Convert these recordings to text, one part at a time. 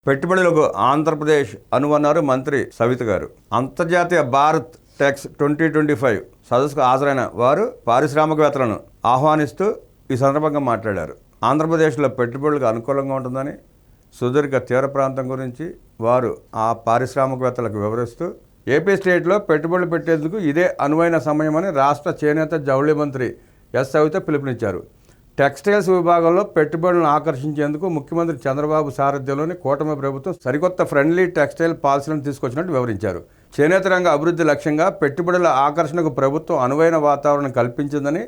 పెట్టుబడులకు ఆంధ్రప్రదేశ్ అనువన్నారు మంత్రి సవిత గారు. అంతర్జాతీయ భారత్ టెక్స్ 2025 సదస్సుకు హాజరైన వారు పారిశ్రామికవేత్తలను ఆహ్వానిస్తూ ఈ సందర్భంగా మాట్లాడారు. ఆంధ్రప్రదేశ్లో పెట్టుబడులకు అనుకూలంగా ఉంటుందని, సుదీర్ఘ తీర ప్రాంతం గురించి వారు ఆ పారిశ్రామికవేత్తలకు వివరిస్తూ ఏపీ స్టేట్లో పెట్టుబడులు పెట్టేందుకు ఇదే అనువైన సమయమని రాష్ట్ర చేనేత జౌళి మంత్రి ఎస్ సవిత పిలుపునిచ్చారు. టెక్స్టైల్స్ విభాగంలో పెట్టుబడులను ఆకర్షించేందుకు ముఖ్యమంత్రి చంద్రబాబు సారథ్యంలోని కూటమి ప్రభుత్వం సరికొత్త ఫ్రెండ్లీ టెక్స్టైల్ పాలసీలను తీసుకొచ్చినట్టు వివరించారు. చేనేత రంగ అభివృద్ధి లక్ష్యంగా పెట్టుబడుల ఆకర్షణకు ప్రభుత్వం అనువైన వాతావరణం కల్పించిందని,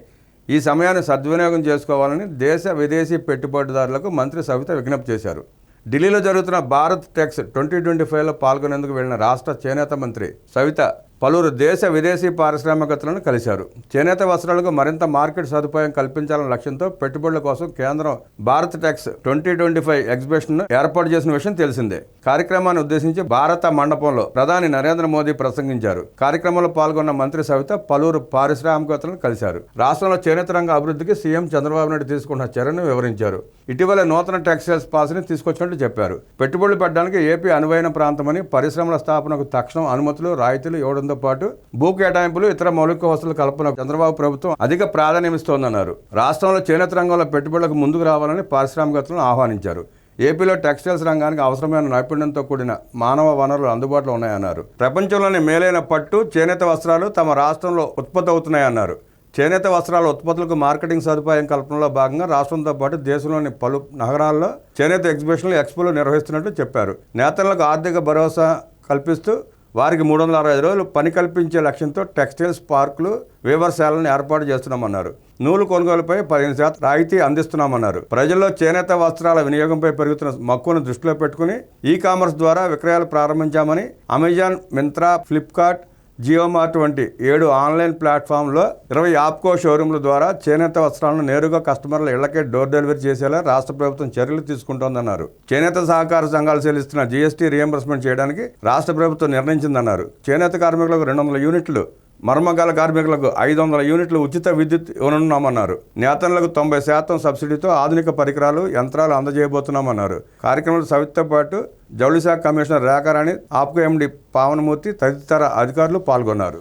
ఈ సమయాన్ని సద్వినియోగం చేసుకోవాలని దేశ విదేశీ పెట్టుబడిదారులకు మంత్రి సవిత విజ్ఞప్తి చేశారు. ఢిల్లీలో జరుగుతున్న భారత్ టెక్స్ 2025లో పాల్గొనేందుకు వెళ్లిన రాష్ట్ర చేనేత మంత్రి సవిత పలువురు దేశ విదేశీ పారిశ్రామికవేత్తలను కలిశారు. చేనేత వస్త్రాలకు మరింత మార్కెట్ సదుపాయం కల్పించాలన్న లక్ష్యంతో పెట్టుబడుల కోసం కేంద్రం భారత్ టెక్స్ 2025 ఎగ్జిబిషన్ను ఏర్పాటు చేసిన విషయం తెలిసిందే. కార్యక్రమాన్ని ఉద్దేశించి భారత మండపంలో ప్రధాని నరేంద్ర మోదీ ప్రసంగించారు. కార్యక్రమంలో పాల్గొన్న మంత్రి సవిత పలువురు పారిశ్రామికవేత్తలను కలిశారు. రాష్ట్రంలో చేనేత రంగ అభివృద్ధికి సీఎం చంద్రబాబు నాయుడు తీసుకున్న చర్యను వివరించారు. ఇటీవల నూతన టెక్స్టైల్స్ పాలసీని తీసుకొచ్చినట్టు చెప్పారు. పెట్టుబడులు పెట్టడానికి ఏపీ అనువైన ప్రాంతమని, పరిశ్రమల స్థాపనకు తక్షణం అనుమతులు, రాయితీలు ఇవ్వడంతో పాటు భూ కేటాయింపులు, ఇతర మౌలిక వసతుల కల్పనకు చంద్రబాబు ప్రభుత్వం అధిక ప్రాధాన్యమిస్తోందన్నారు. రాష్ట్రంలో చేనేత రంగంలో పెట్టుబడులకు ముందుకు రావాలని పారిశ్రామికవేత్తలను ఆహ్వానించారు. ఏపీలో టెక్స్టైల్స్ రంగానికి అవసరమైన నైపుణ్యంతో కూడిన మానవ వనరులు అందుబాటులో ఉన్నాయన్నారు. ప్రపంచంలోని మేలైన పట్టు, చేనేత వస్త్రాలు తమ రాష్ట్రంలో ఉత్పత్తి అవుతున్నాయన్నారు. చేనేత వస్త్రాల ఉత్పత్తులకు మార్కెటింగ్ సదుపాయం కల్పనలో భాగంగా రాష్ట్రంతో పాటు దేశంలోని పలు నగరాల్లో చేనేత ఎగ్జిబిషన్లు, ఎక్స్పోలు నిర్వహిస్తున్నట్టు చెప్పారు. నేతలకు ఆర్థిక భరోసా కల్పిస్తూ వారికి 365 రోజులు పని కల్పించే లక్ష్యంతో టెక్స్టైల్స్ పార్కులు, వీవర్శాలను ఏర్పాటు చేస్తున్నామన్నారు. నూలు కొనుగోలుపై 15% రాయితీ అందిస్తున్నామన్నారు. ప్రజల్లో చేనేత వస్త్రాల వినియోగంపై పెరుగుతున్న మక్కువను దృష్టిలో పెట్టుకుని ఈ-కామర్స్ ద్వారా విక్రయాలు ప్రారంభించామని, అమెజాన్, మింత్రా, ఫ్లిప్కార్ట్, జియోమార్ట్ వంటి 7 ఆన్లైన్ ప్లాట్ఫామ్లో 20 ఆప్కో షోరూంల ద్వారా చేనేత వస్త్రాలను నేరుగా కస్టమర్ల ఇళ్లకే డోర్ డెలివరీ చేసేలా రాష్ట్ర ప్రభుత్వం చర్యలు తీసుకుంటోందన్నారు. చేనేత సహకార సంఘాలు చెల్లిస్తున్న జీఎస్టీ రీయింబర్స్మెంట్ చేయడానికి రాష్ట్ర ప్రభుత్వం నిర్ణయించిందన్నారు. చేనేత కార్మికులకు 200 యూనిట్లు, మర్మగాల కార్మికులకు 500 యూనిట్లు ఉచిత విద్యుత్ ఇవ్వనున్నామన్నారు. నేతలకు 90% సబ్సిడీతో ఆధునిక పరికరాలు, యంత్రాలు అందజేయబోతున్నామన్నారు. కార్యక్రమంలో సవితతో పాటు జౌళి శాఖ కమిషనర్ రేఖారాణి, ఆప్కో ఎండీ పావనమూర్తి తదితర అధికారులు పాల్గొన్నారు.